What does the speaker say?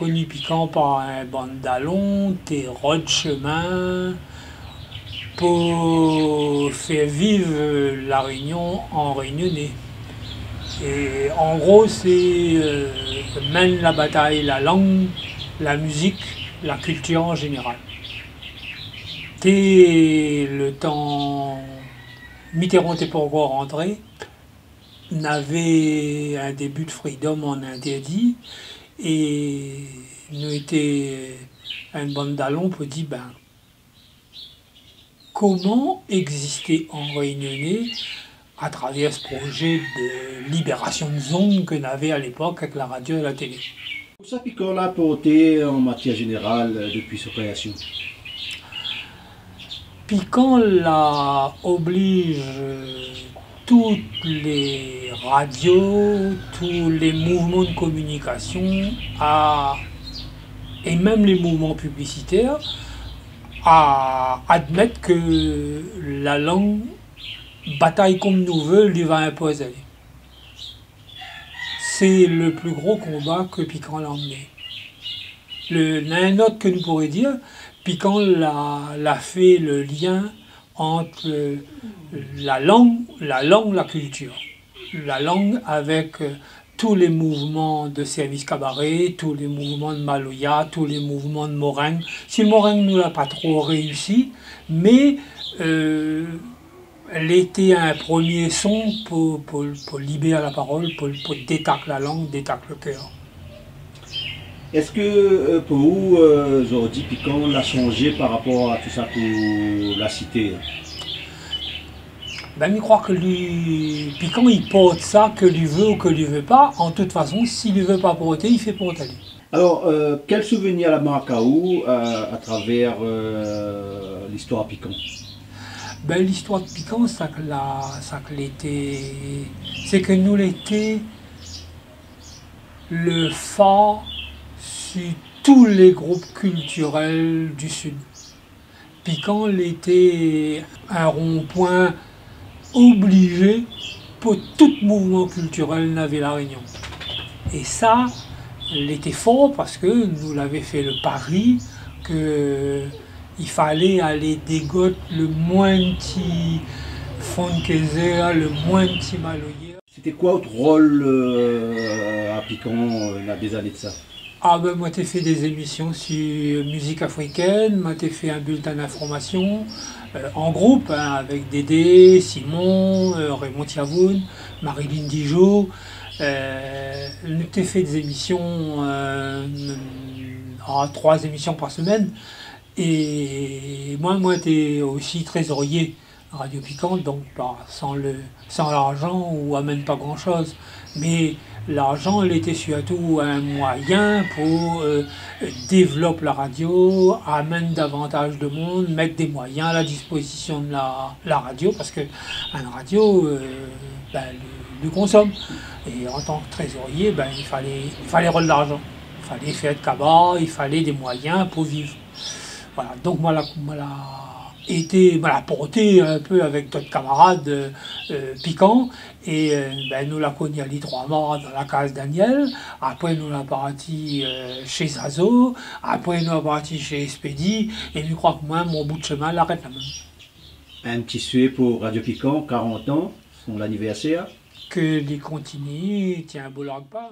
connu Piquant par un bandalon, des rods de chemin, pour faire vivre la Réunion en Réunionnais. Et en gros, c'est mène la bataille, la langue, la musique, la culture en général. Dès le temps, Mitterrand n'était pas encore rentré, on avait un début de freedom en interdit, et nous était un bandalon pour dire ben, comment exister en Réunionnais à travers ce projet de libération de zones qu'on avait à l'époque avec la radio et la télé. Pour ça, Piquant l'a apporté en matière générale depuis sa création. Piquant la oblige toutes les radios, tous les mouvements de communication et même les mouvements publicitaires à admettre que la langue bataille comme nous veut, lui va imposer. C'est le plus gros combat que Piquant l'a emmené. Un autre que nous pourrions dire, Piquant l'a fait le lien entre la langue, la culture. La langue avec tous les mouvements de service cabaret, tous les mouvements de Maloya, tous les mouvements de Morin. Si le Morin ne l'a pas trop réussi, mais elle était un premier son pour libérer la parole, pour détacler la langue, détacler le cœur. Est-ce que pour vous, aujourd'hui, Piquant l'a changé par rapport à tout ça pour la cité? Ben, je crois que lui, Piquant, il porte ça que lui veut ou que lui veut pas. En toute façon, s'il ne veut pas porter, il fait porter lui. Alors, quel souvenir la marque à vous à travers l'histoire Piquant? Ben, l'histoire de Piquant, c'est que nous l'étions le phare sur tous les groupes culturels du Sud. Piquant était un rond-point obligé pour tout mouvement culturel dans la Réunion. Et ça, il était fort parce que nous l'avons fait le pari qu'il fallait aller dégoter le moins petit Fonkezer, le moins petit Maloyer. C'était quoi votre rôle à Piquant dans des années de ça? Ah ben moi j'ai fait des émissions sur musique africaine, moi j'ai fait un bulletin d'information en groupe hein, avec Dédé, Simon, Raymond Tiavoun, Marilyn Dijon. J'ai fait des émissions, 3 émissions par semaine. Et moi j'étais aussi trésorier à Radio Piquant, donc sans l'argent on amène pas grand chose. Mais l'argent, il était surtout un moyen pour développer la radio, amener davantage de monde, mettre des moyens à la disposition de la radio, parce qu'une radio, le consomme. Et en tant que trésorier, il fallait rôle d'argent. Il fallait faire de cabas, il fallait des moyens pour vivre. Voilà, donc moi, l'a porté un peu avec d'autres camarades Piquant, et nous l'a connu à l'I3 dans la case Daniel, après nous l'a parti chez Zazo, après nous l'a parti chez Espédi, et je crois que moi, mon bout de chemin l'arrête là même. Un petit souhait pour Radio Piquant, 40 ans, son anniversaire. Que les continue, tiens, un beau largue pas.